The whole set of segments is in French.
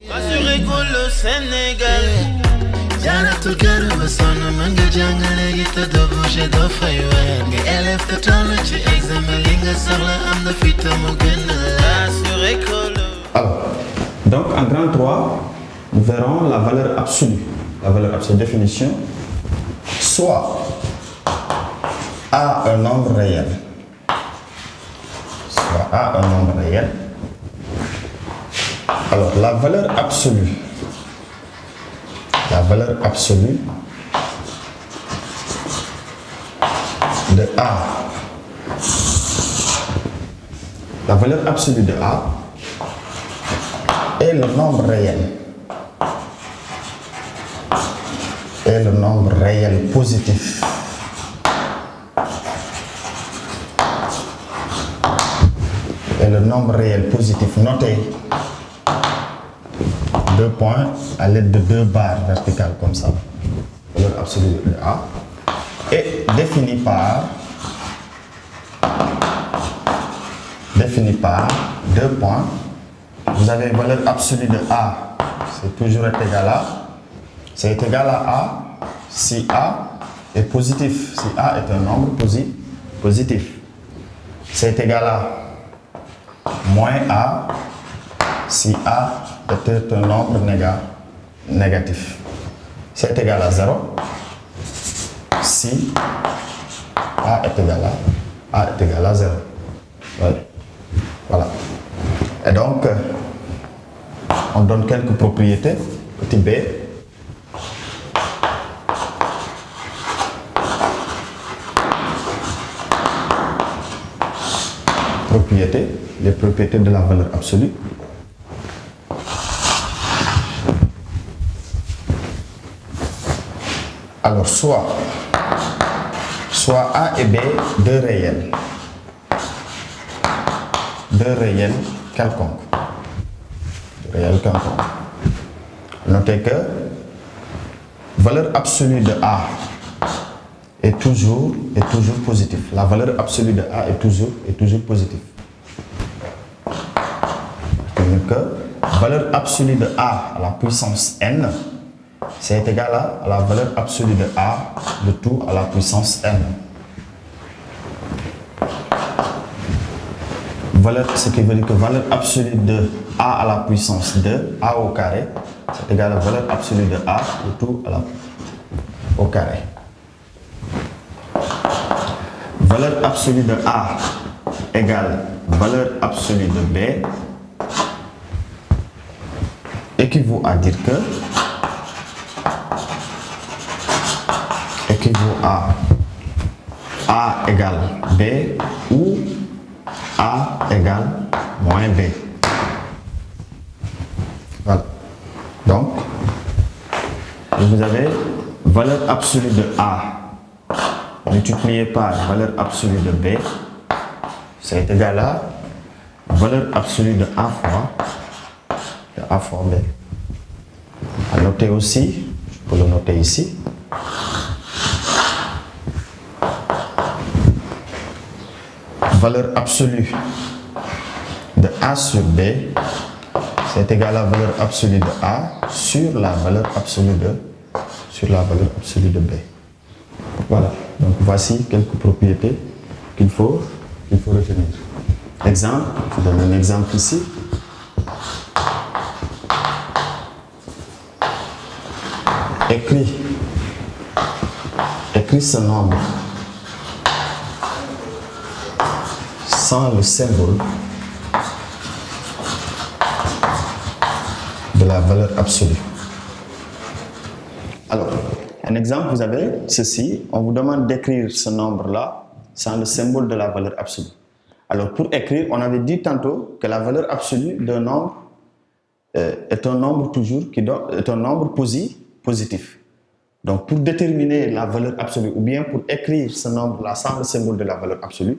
le Sénégal. Jaratu garba sonu manga jangale gita do bouger do fay wer nga élève te tollu ci examen li nga soxla am na fi tamu gën assuré colo. Alors, donc en grand 3, nous verrons la valeur absolue. La valeur absolue, définition. Soit A un nombre réel. Soit A un nombre réel. Alors, la valeur absolue. La valeur absolue de A. La valeur absolue de A est le nombre réel. Et le nombre réel positif. Et le nombre réel positif noté 2 points à l'aide de 2 barres verticales comme ça. Valeur absolue de A est défini par 2 points. Vous avez valeur absolue de A, c'est toujours égal à, c'est égal à A si A est positif, si A est un nombre positif. C'est égal à moins A si A est un nombre négatif. C'est égal à 0 si A est égal à 0. Voilà. Et donc, on donne quelques propriétés. Petit b. Propriétés, les propriétés de la valeur absolue. Alors, soit A et B, deux réels quelconques. Notez que valeur absolue de A est toujours positive. La valeur absolue de A est toujours positive. C'est-à-dire que valeur absolue de A à la puissance n, c'est égal à la valeur absolue de A de tout à la puissance n. Ce qui veut dire que valeur absolue de A à la puissance 2, A au carré, c'est égal à la valeur absolue de A de tout au carré. Valeur absolue de A égale valeur absolue de B équivaut à dire que A égale B ou A égale moins B. Voilà. Donc, vous avez valeur absolue de A multiplié par valeur absolue de B, c'est égal à valeur absolue de A fois B. À noter aussi, je peux le noter ici. Valeur absolue de A sur B, c'est égal à valeur absolue de A sur la valeur absolue de B. Voilà. Donc voici quelques propriétés qu'il faut retenir. Exemple, je donne un exemple ici. Écris ce nombre sans le symbole de la valeur absolue. Alors, un exemple, vous avez ceci. On vous demande d'écrire ce nombre-là sans le symbole de la valeur absolue. Alors, pour écrire, on avait dit tantôt que la valeur absolue d'un nombre est un nombre positif. Donc, pour déterminer la valeur absolue, ou bien pour écrire ce nombre-là sans le symbole de la valeur absolue,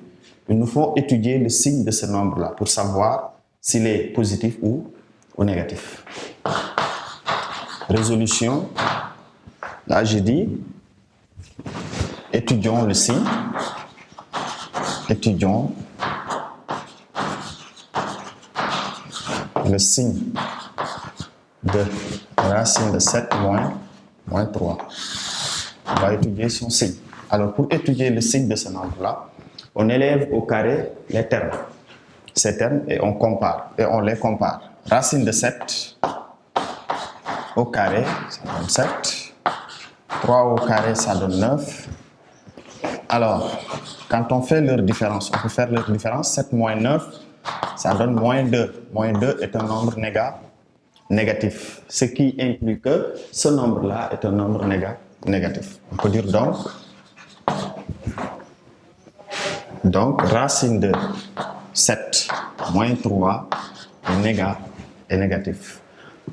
il nous faut étudier le signe de ce nombre-là pour savoir s'il est positif ou négatif. Résolution. Là, j'ai dit, étudions le signe. Étudions le signe 2. Racine de 7 moins 3. On va étudier son signe. Alors, pour étudier le signe de ce nombre-là, on élève au carré les termes. Ces termes, et on les compare. Racine de 7 au carré, ça donne 7. 3 au carré, ça donne 9. Alors, quand on fait leur différence, on peut faire leur différence. 7 moins 9, ça donne moins 2. Moins 2 est un nombre négatif. Ce qui implique que ce nombre-là est un nombre négatif. On peut dire donc racine de 7 moins 3 est négatif.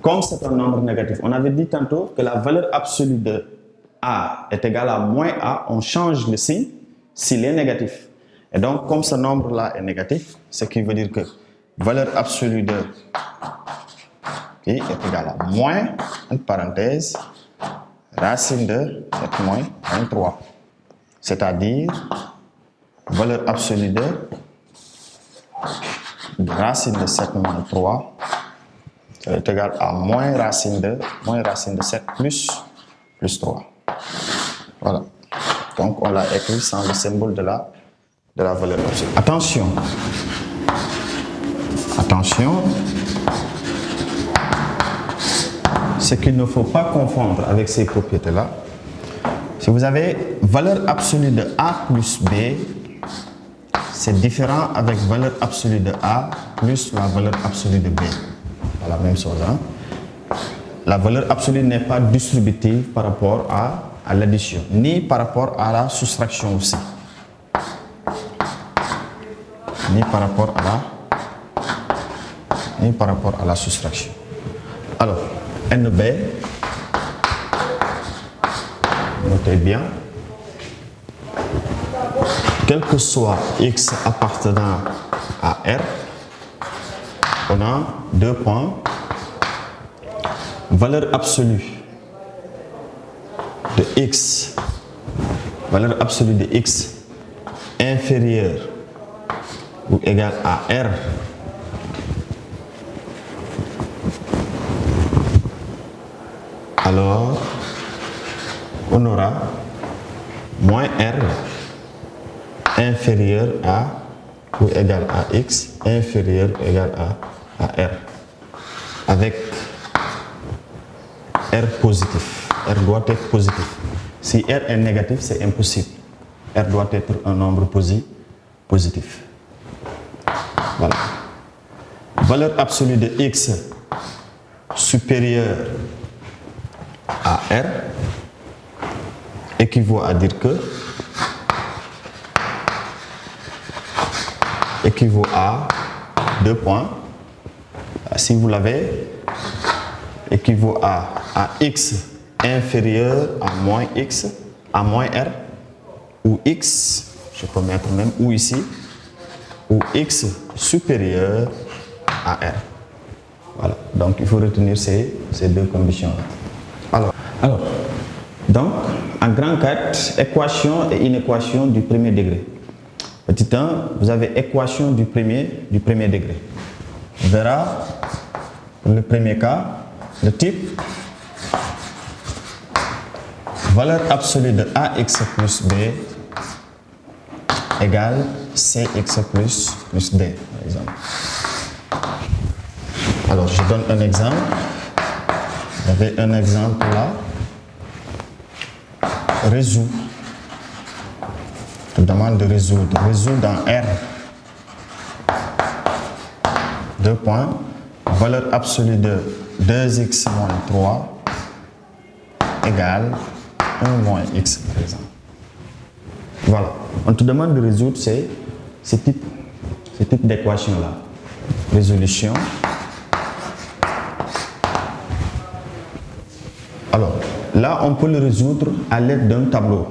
Comme c'est un nombre négatif, on avait dit tantôt que la valeur absolue de A est égale à moins A, on change le signe s'il est négatif. Et donc, comme ce nombre-là est négatif, ce qui veut dire que valeur absolue de I est égale à moins, entre parenthèses, racine de 7 moins 3. C'est-à-dire, valeur absolue de racine de 7 moins 3 est égale à moins racine de 7 plus 3. Voilà. Donc, on l'a écrit sans le symbole de la valeur absolue. Attention. Ce qu'il ne faut pas confondre avec ces propriétés-là, si vous avez valeur absolue de A plus B, c'est différent avec valeur absolue de A plus la valeur absolue de B. C'est la même chose. Hein? La valeur absolue n'est pas distributive par rapport à l'addition, ni par rapport à la soustraction aussi. Ni par rapport à la soustraction. Alors, NB, notez bien, quel que soit X appartenant à R, on a 2 points. Valeur absolue de X, inférieure ou égale à R, alors on aura moins R inférieur à ou égal à X inférieur ou égal à R, avec R positif. R doit être positif. Si R est négatif, c'est impossible. R doit être un nombre positif. Voilà. Valeur absolue de X supérieure à R équivaut à dire que équivaut à 2 points. Si vous l'avez, équivaut à X inférieur à moins X, à moins R, ou X, je peux mettre même ou ici, ou X supérieur à R. Voilà, donc il faut retenir ces deux conditions-là. Alors, donc, en grand 4, équation et inéquation du premier degré. Petit 1, vous avez équation du premier degré. On verra, pour le premier cas, le type valeur absolue de AX plus B égale CX plus D, par exemple. Alors, je donne un exemple. Vous avez un exemple là. Résout. Je te demande de résoudre. Résout dans R. 2 points. Valeur absolue de 2x moins 3 égale 1 moins x, par exemple. Voilà. On te demande de résoudre ce type d'équation-là. Résolution. Alors, là, on peut le résoudre à l'aide d'un tableau.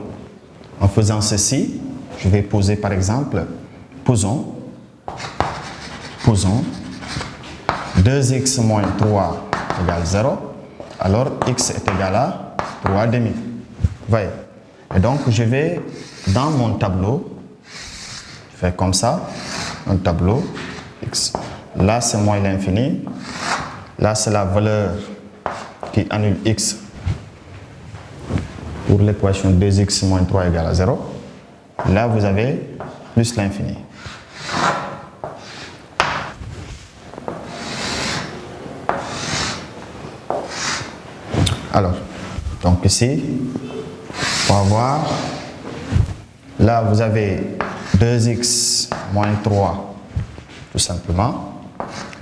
En faisant ceci, je vais poser par exemple, posons 2x moins 3 égale 0, alors x est égal à 3 demi. Voyez. Et donc, je vais dans mon tableau, je fais comme ça, un tableau x. Là, c'est moins l'infini. Là, c'est la valeur qui annule x pour l'équation 2x moins 3 égale à 0. Là, vous avez plus l'infini. Alors, donc ici, on va voir, là vous avez 2x moins 3, tout simplement.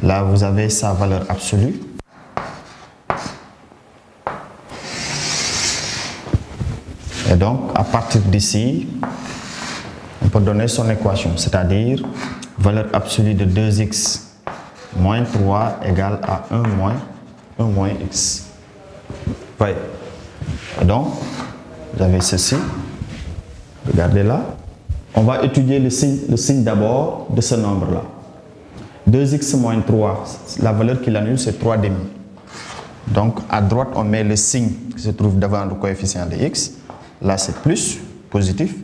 Là vous avez sa valeur absolue. Et donc, à partir d'ici, on peut donner son équation, c'est-à-dire valeur absolue de 2x moins 3 égale à 1 moins x. Voyez. Et donc, vous avez ceci. Regardez là. On va étudier le signe d'abord de ce nombre-là. 2x moins 3, la valeur qu'il annule, c'est 3 demi. Donc, à droite, on met le signe qui se trouve devant le coefficient de x. Là, c'est plus, positif.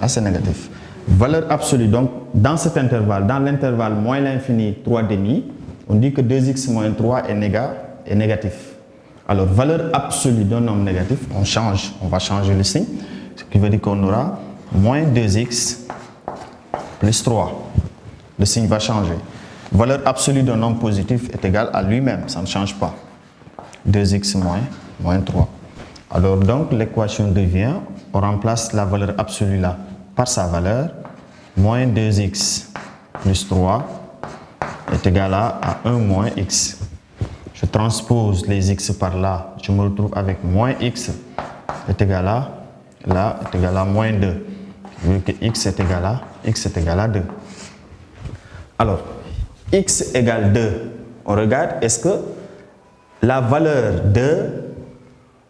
Là, c'est négatif. Valeur absolue, donc, dans cet intervalle, dans l'intervalle moins l'infini, 3 demi, on dit que 2x moins 3 est négatif. Alors, valeur absolue d'un nombre négatif, on va changer le signe, ce qui veut dire qu'on aura moins 2x plus 3. Le signe va changer. Valeur absolue d'un nombre positif est égale à lui-même, ça ne change pas. 2x moins 3. Alors donc, l'équation devient, on remplace la valeur absolue là par sa valeur, moins 2x plus 3 est égal à 1 moins x. Je transpose les x par là, je me retrouve avec moins x est égal à, là, est égal à moins 2. Vu que x est égal à 2. Alors, x égale 2. On regarde, est-ce que la valeur 2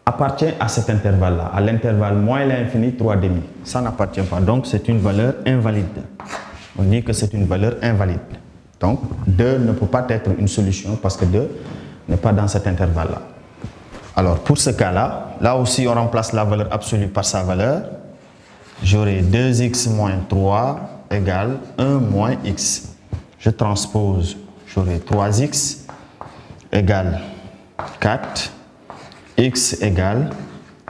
appartient à cet intervalle-là, à l'intervalle moins l'infini, 3 demi. Ça n'appartient pas, donc c'est une valeur invalide. On dit que c'est une valeur invalide. Donc, 2 ne peut pas être une solution parce que 2 n'est pas dans cet intervalle-là. Alors, pour ce cas-là, là aussi on remplace la valeur absolue par sa valeur. J'aurai 2x moins 3 égale 1 moins x. Je transpose, j'aurai 3x égale 4, x égale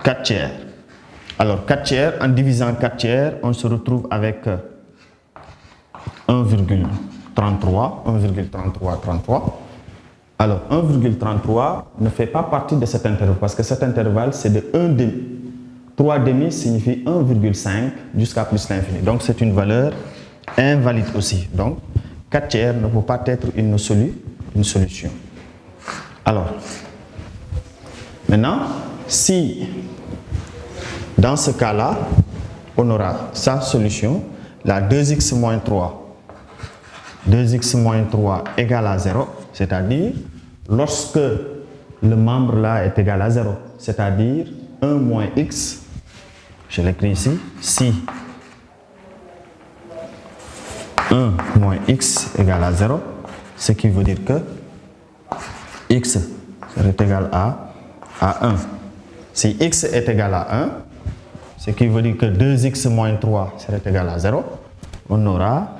4 tiers. Alors 4 tiers, en divisant 4 tiers, on se retrouve avec 1,33. Alors 1,33 ne fait pas partie de cet intervalle parce que cet intervalle c'est de 1 demi. 3 demi signifie 1,5 jusqu'à plus l'infini. Donc c'est une valeur invalide aussi. Donc 4 tiers ne peut pas être une solution. Alors, maintenant, si dans ce cas-là, on aura sa solution, la 2x moins 3. 2x moins 3 égale à 0, c'est-à-dire lorsque le membre là est égal à 0, c'est-à-dire 1 moins x, je l'écris ici, si 1 moins x égale à 0, ce qui veut dire que x serait égal à 1. Si x est égal à 1, ce qui veut dire que 2x moins 3 serait égal à 0, on aura,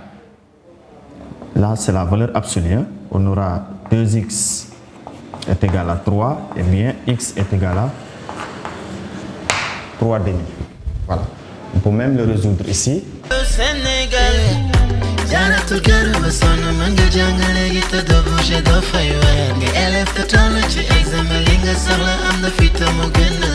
là c'est la valeur absolue, hein, on aura 2x est égal à 3, et bien x est égal à 3 demi. Voilà. On peut même le résoudre ici. Jana to garu masana manga jangale gita do bouger do faywa. Nge elef to tolo chi exam linga sala am the fita mo gena.